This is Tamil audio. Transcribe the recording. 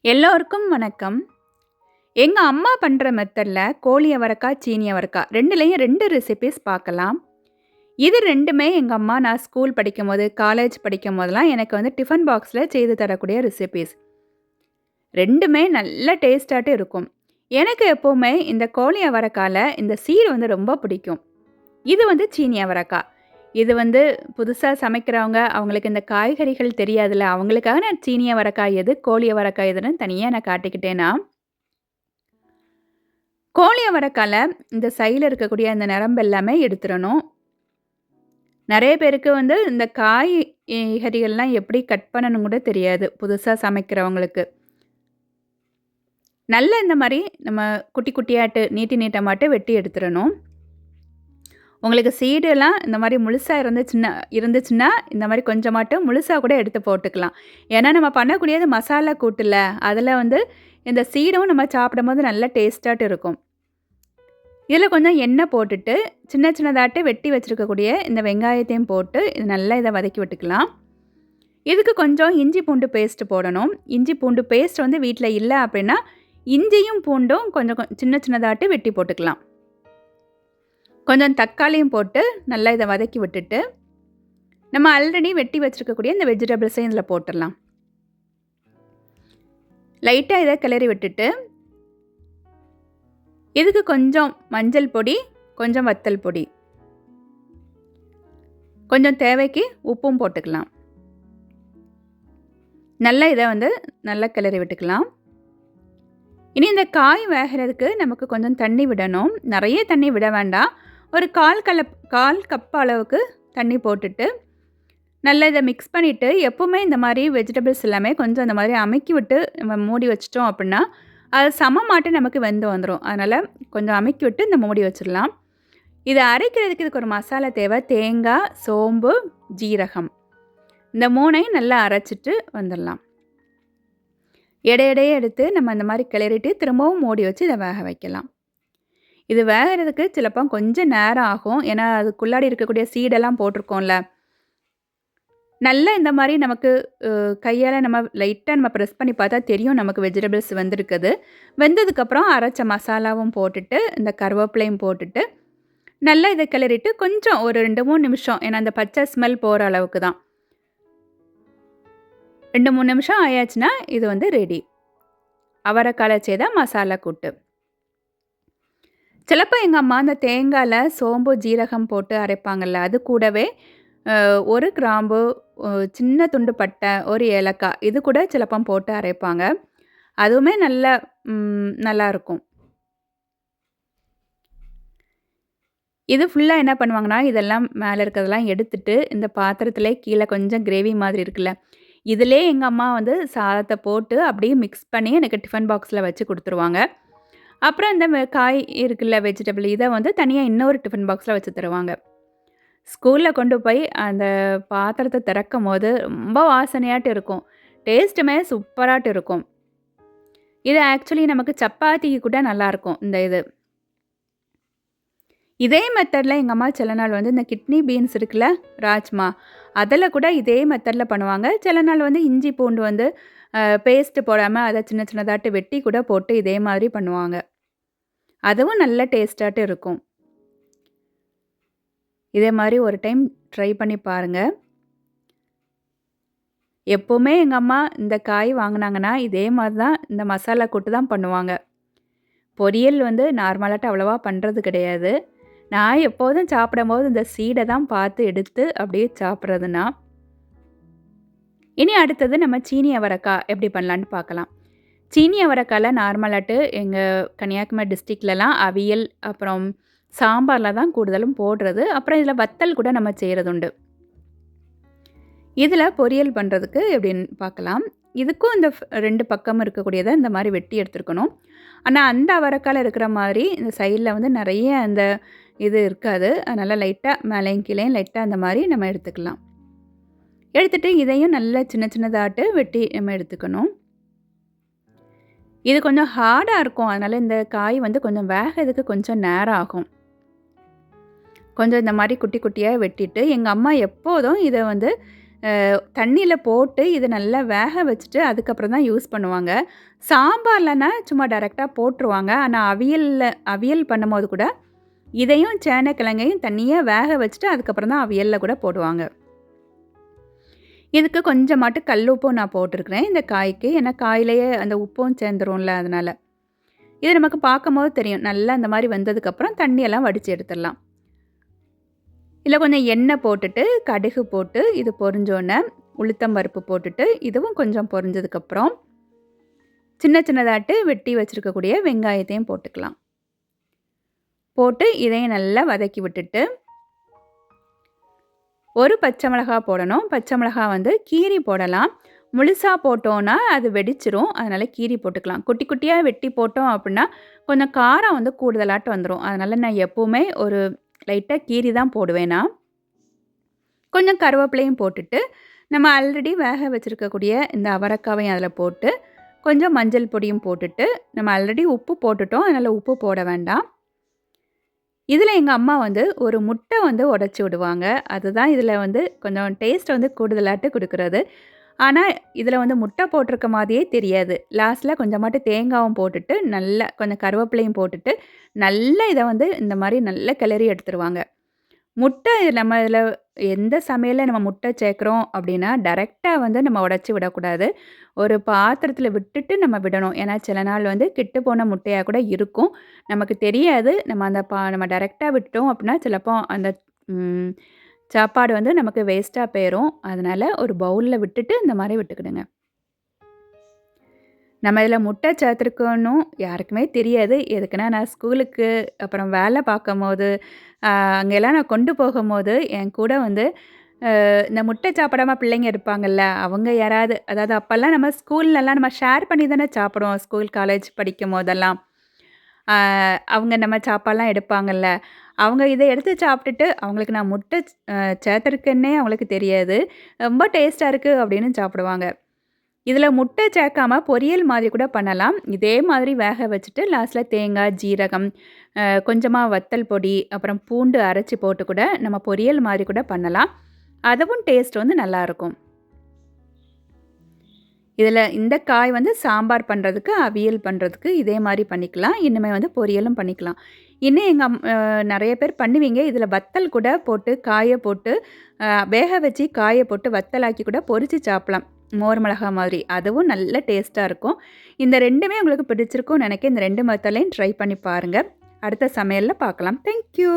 எல்லோருக்கும் வணக்கம். எங்க அம்மா பண்ற மெத்தட்ல கோழி அவரக்காய், சீனி அவரக்காய் 2லயும் 2 ரெசிபீஸ் பார்க்கலாம். இது 2மே எங்க அம்மா நான் ஸ்கூல் படிக்கும்போது, காலேஜ் படிக்கும்போதெல்லாம் எனக்கு வந்து டிஃபன் பாக்ஸ்ல செய்து தரக்கூடிய ரெசிபீஸ். 2மே நல்ல டேஸ்ட்டாட்டு இருக்கும். எனக்கு எப்பவுமே இந்த கோழி அவரக்கால இந்த சீடு வந்து ரொம்ப பிடிக்கும். இது வந்து சீனி அவரக்காய். இது வந்து புதுசா சமைக்கிறவங்க, அவங்களுக்கு இந்த காய்கறிகள் தெரியாதுல்ல, அவங்களுக்காக நான் சீனி அவரக்காய் எது, கோழி அவரக்காய் எதுன்னு தனியா நான் காட்டிக்கிட்டேன்னா, கோழி அவரக்கால இந்த சைடுல இருக்கக்கூடிய அந்த நரம்பு எல்லாமே எடுத்துறணும். நெறைய பேருக்கு வந்து இந்த காய்கறிகள்லாம் எப்படி கட் பண்ணணும்னு கூட தெரியாது, புதுசா சமைக்கிறவங்களுக்கு. நல்லா இந்த மாரி நம்ம குட்டி குட்டியாட்டு, நீட்டமாட்டு வெட்டி எடுத்துறணும். உங்களுக்கு சீடுலாம் இந்த மாரி முழுசா இருந்துச்சுன்னா, இந்த மாரி கொஞ்சமாட்டு முழுசா கூட எடுத்து போட்டுக்கலாம். ஏன்னா, நம்ம பண்ணக்கூடியது மசாலா கூட்டுல, அதில வந்து இந்த சீடும் நம்ம சாப்பிடும்போது நல்ல டேஸ்ட்டாட்டு இருக்கும். இதில கொஞ்சம் எண்ணெய் போட்டுட்டு, சின்னதாட்டு வெட்டி வச்சிருக்கக்கூடிய இந்த வெங்காயத்தையும் போட்டு, இது நல்லா இத வதக்கி விட்டுக்கலாம். இதுக்கு கொஞ்சம் இஞ்சி பூண்டு பேஸ்ட் போடணும். இஞ்சி பூண்டு பேஸ்ட் வந்து வீட்ல இல்ல அப்படின்னா, இஞ்சியும் பூண்டும் கொஞ்சம் சின்னதாட்டு வெட்டி போட்டுக்கலாம். கொஞ்சம் தக்காளியும் போட்டு நல்லா இத வதக்கி விட்டுட்டு, நம்ம ஆல்ரெடி வெட்டி வச்சிருக்கக்கூடிய இந்த வெஜிடபிள்ஸையும் இதில போட்டுறலாம். லைட்டா இத கிளறி விட்டுட்டு, இதுக்கு கொஞ்சம் மஞ்சள் பொடி, கொஞ்சம் வத்தல் பொடி, கொஞ்சம் தேவைக்கு உப்பும் போட்டுக்கலாம். நல்லா இத வந்து நல்லா கிளறி விட்டுக்கலாம். இனி இந்த காய் வேகறதுக்கு நமக்கு கொஞ்சம் தண்ணி விடணும். நெறைய தண்ணி விட வேண்டாம். ஒரு 1/4 கப் அளவுக்கு தண்ணி போட்டுட்டு, நல்லா இத மிக்ஸ் பண்ணிட்டு, எப்பவுமே இந்த மாரி வெஜிடபிள்ஸ் எல்லாமே கொஞ்சம் இந்த மாரி அமுக்கி விட்டு நம்ம மூடி வச்சுட்டோம் அப்படின்னா, அது சமமாட்டு நமக்கு வெந்து வந்துரும். அதனால கொஞ்சம் அமுக்கி விட்டு இந்த மூடி வச்சிடலாம். இத அரைக்கிறதுக்கு இதுக்கு ஒரு மசாலா தேவை. தேங்காய், சோம்பு, ஜீரகம். இந்த 3யும் நல்லா அரைச்சிட்டு வந்துடலாம். எடையே எடுத்து நம்ம இந்த மாரி கிளறிட்டு திரும்பவும் மூடி வச்சு இத வேக வைக்கலாம். இது வேகறதுக்கு சிலப்போ கொஞ்சம் நேரம் ஆகும். ஏன்னா, அதுக்குள்ளாடி இருக்கக்கூடிய சீடெல்லாம் போட்டிருக்கோம்ல. நல்லா இந்த மாரி நமக்கு கையால நம்ம லைட்டா நம்ம பிரஸ் பண்ணி பார்த்தா தெரியும் நமக்கு வெஜிடபிள்ஸ் வெந்திருக்குது. வெந்ததுக்கப்புறம் அரைச்ச மசாலாவும் போட்டுட்டு, இந்த கருவேப்பிலையும் போட்டுட்டு, நல்லா இத கிளறிட்டு கொஞ்சம் ஒரு 2, 3 நிமிஷம் ஏன்னா அந்த பச்சை ஸ்மெல் போற அளவுக்கு தான். 2, 3 நிமிஷம் ஆயாச்சுன்னா, இது வந்து ரெடி. அவரைக்கால செய்த மசாலா கூட்டு. சிலப்போ எங்க அம்மா அந்த தேங்காய்ல சோம்பு, ஜீரகம் போட்டு அரைப்பாங்கல்ல, அது கூடவே 1 கிராம்பு, சின்ன துண்டு பட்டை, 1 ஏலக்காய் இது கூட சிலப்போ போட்டு அரைப்பாங்க. அதுவுமே நல்லாருக்கும். இது ஃபுல்லா என்ன பண்ணுவாங்கன்னா, இதெல்லாம் மேல இருக்கிறதெல்லாம் எடுத்துட்டு, இந்த பாத்திரத்திலே கீழ கொஞ்சம் கிரேவி மாதிரி இருக்குல்ல, இதிலே எங்க அம்மா வந்து சாதத்த போட்டு அப்படியே மிக்ஸ் பண்ணி எனக்கு டிஃபன் பாக்ஸ்ல வச்சு குடுத்துருவாங்க. அப்புறம் இந்த காய் இருக்குல்ல வெஜிடபிள் இத வந்து தனியா இன்னொரு டிஃபன் பாக்ஸ்ல வச்சு தருவாங்க. ஸ்கூல்ல கொண்டு போய் அந்த பாத்திரத்த திறக்கும்போது ரொம்ப வாசனையாட்டு இருக்கும். டேஸ்ட்டுமே சூப்பராட்டு இருக்கும். இது ஆக்சுவலி நமக்கு சப்பாத்திக்கு கூட நல்லாயிருக்கும் இந்த இது. இதே மெத்தட்ல எங்க அம்மா சில நாள் வந்து இந்த கிட்னி பீன்ஸ் இருக்குல்ல, ராஜ்மா அதில கூட இதே மெத்தட்ல பண்ணுவாங்க. சில நாள் வந்து இஞ்சி பூண்டு வந்து பேஸ்ட் போடாம அத சின்னதாட்டு வெட்டி கூட போட்டு இதே மாதிரி பண்ணுவாங்க. அதுவும் நல்ல டேஸ்ட்டாட்டு இருக்கும். இதே மாரி ஒரு டைம் ட்ரை பண்ணி பாருங்க. எப்பவுமே எங்க அம்மா இந்த காய் வாங்குனாங்கன்னா, இதே மாரி தான் இந்த மசாலா கூட்டு தான் பண்ணுவாங்க. பொரியல் வந்து நார்மலாட்ட அவ்வளவா பண்றது கிடையாது. நான் எப்போதும் சாப்பிடும்போது இந்த சீட தான் பார்த்து எடுத்து அப்படியே சாப்பிட்றதுனா. இனி அடுத்தது நம்ம சீனி அவரைக்காய் எப்படி பண்ணலான்னு பார்க்கலாம். சீனி அவரைக்கால நார்மலாட்டு எங்க கன்னியாகுமரி டிஸ்ட்ரிக்ட்லலாம் அவியல், அப்புறம் சாம்பார்ல தான் கூடுதலும் போடுறது. அப்புறம் இதில வத்தல் கூட நம்ம செய்றதுண்டு. இதில பொரியல் பண்ணுறதுக்கு எப்படின்னு பார்க்கலாம். இதுக்கும் இந்த 2 பக்கம் இருக்கக்கூடியத இந்த மாரி வெட்டி எடுத்துருக்கணும். ஆனா, அந்த அவரைக்கால இருக்கிற மாதிரி இந்த சைட்ல வந்து நெறைய அந்த இது இருக்காது. அதனால லைட்டா மேலேயும் கீழேயும் லைட்டா அந்த மாரி நம்ம எடுத்துக்கலாம். எடுத்துட்டு இதையும் நல்லா சின்னதாட்டு வெட்டி நம்ம எடுத்துக்கணும். இது கொஞ்சம் ஹார்டா இருக்கும். அதனால இந்த காய் வந்து கொஞ்சம் வேகறதுக்கு கொஞ்சம் நேரம் ஆகும். கொஞ்சம் இந்த மாரி குட்டி குட்டியா வெட்டிட்டு, எங்க அம்மா எப்போதும் இத வந்து தண்ணியில போட்டு இத நல்லா வேக வச்சுட்டு அதுக்கப்புறம் தான் யூஸ் பண்ணுவாங்க. சாம்பார்லனா சும்மா டைரக்ட்டா போட்டுருவாங்க. ஆனா அவியல் பண்ணும்போது கூட இதையும் சேனக்கிழங்கையும் தனியா வேக வச்சுட்டு அதுக்கப்புறம் தான் அவியல்ல கூட போடுவாங்க. இதுக்கு கொஞ்சமாட்டு கல் உப்பும் நான் போட்டிருக்கிறேன் இந்த காய்க்கு. ஏன்னா காயிலேயே அந்த உப்பும் சேர்ந்துரும்ல அதனால. இது நமக்கு பார்க்கும்போது தெரியும். நல்லா இந்த மாரி வெந்ததுக்கப்புறம் தண்ணியெல்லாம் வடிச்சு எடுத்துடலாம். இதில கொஞ்சம் எண்ணெய் போட்டுட்டு, கடுகு போட்டு இது பொரிஞ்சோனே உளுத்தம் பருப்பு போட்டுட்டு, இதுவும் கொஞ்சம் பொரிஞ்சதுக்கப்புறம் சின்ன சின்னதாட்டு வெட்டி வச்சிருக்கக்கூடிய வெங்காயத்தையும் போட்டுக்கலாம். போட்டு இதையும் நல்லா வதக்கி விட்டுட்டு, ஒரு பச்சை மிளகா போடணும். பச்சை மிளகா வந்து கீறி போடலாம். முழுசா போட்டோம்னா அது வெடிச்சிரும். அதனால கீறி போட்டுக்கலாம். குட்டி குட்டியா வெட்டி போட்டோம் அப்புட்னா, கொஞ்சம் காரம் வந்து கூடுதலாட்டு வந்துரும். அதனால நான் எப்பவுமே ஒரு லைட்டா கீறி தான் போடுவேன் நான். கொஞ்சம் கருவேப்பிலையும் போட்டுட்டு, நம்ம ஆல்ரெடி வேக வச்சிருக்கக்கூடிய இந்த அவரைக்காவையும் அதில போட்டு, கொஞ்சம் மஞ்சள் பொடியும் போட்டுட்டு, நம்ம ஆல்ரெடி உப்பு போட்டுட்டோம். அதனால உப்பு போட வேண்டாம். இதில எங்க அம்மா வந்து ஒரு முட்டை வந்து உடைச்சு விடுவாங்க. அதுதான் இதில வந்து கொஞ்சம் டேஸ்ட் வந்து கூடுதலாட்டு குடுக்குறது. ஆனா, இதில வந்து முட்டை போட்டிருக்க மாதிரியே தெரியாது. லாஸ்ட்ல கொஞ்சமாட்டு தேங்காவும் போட்டுட்டு, நல்லா கொஞ்சம் கருவேப்பிலையும் போட்டுட்டு, நல்லா இத வந்து இந்த மாரி நல்லா கிளறி எடுத்துருவாங்க. முட்டை நம்ம இதில எந்த சமையல்ல நம்ம முட்டை சேர்க்குறோம் அப்டின்னா, டைரக்ட்டா வந்து நம்ம உடைச்சு விடக்கூடாது. ஒரு பாத்திரத்தில விட்டுட்டு நம்ம விடணும். ஏன்னா, சில நாள் வந்து கெட்டுப்போன முட்டையா கூட இருக்கும். நமக்கு தெரியாது. நம்ம டைரக்ட்டா விட்டுட்டோம் அப்டின்னா, சிலப்போ அந்த ம் சாப்பாடு வந்து நமக்கு வேஸ்ட்டா போயிரும். அதனால ஒரு பவுல்ல விட்டுட்டு இந்த மாரி விட்டுக்கிடுங்க. நம்ம இதில முட்டை சேர்த்துருக்கோன்னும் யாருக்குமே தெரியாது. எதுக்குன்னா, நான் ஸ்கூலுக்கு அப்புறம் வேலை பார்க்கும்போது, அங்கெல்லாம் நான் கொண்டு போகும்போது, என் கூட வந்து இந்த முட்டை சாப்பிடாம பிள்ளைங்க இருப்பாங்கல்ல, அவங்க யாராவது அதாவது அப்பலாம் நம்ம ஸ்கூல்லலாம் நம்ம ஷேர் பண்ணி தானே சாப்பிடுவோம். ஸ்கூல், காலேஜ் படிக்கும்போதெல்லாம். அ அவங்க நம்ம சாப்பாடுலாம் எடுப்பாங்கல்ல. அவங்க இத எடுத்து சாப்பிட்டுட்டு, அவங்களுக்கு நான் முட்டை சேர்த்துருக்கேன்னே அவங்களுக்கு தெரியாது. ரொம்ப டேஸ்ட்டா இருக்கு அப்படின்னு சாப்பிடுவாங்க. இதில முட்டை சேர்க்காம பொரியல் மாதிரி கூட பண்ணலாம். இதே மாதிரி வேக வச்சுட்டு லாஸ்ட்ல தேங்காய், ஜீரகம், கொஞ்சமா வத்தல் பொடி, அப்புறம் பூண்டு அரைச்சு போட்டு கூட நம்ம பொரியல் மாதிரி கூட பண்ணலாம். அதுவும் டேஸ்ட் வந்து நல்லாயிருக்கும். இதில இந்த காய் வந்து சாம்பார் பண்ணுறதுக்கு, அவியல் பண்ணுறதுக்கு இதே மாரி பண்ணிக்கலாம். இன்னுமே வந்து பொரியலும் பண்ணிக்கலாம். இன்னும் எங்க நெறைய பேர் பண்ணுவீங்க. இதில வத்தல் கூட போட்டு, காய போட்டு, வேக வச்சு காய போட்டு வத்தலாக்கி கூட பொரிச்சு சாப்பிடலாம். மோர் மிளகா மாதிரி. அதுவும் நல்ல டேஸ்ட்டா இருக்கும். இந்த 2மே உங்களுக்கு பிடிச்சிருக்கும்னு நெனைக்கிறேன். இந்த 2 மெத்தட்லயும் ட்ரை பண்ணி பாருங்க. அடுத்த சமையல்ல பார்க்கலாம். Thank you.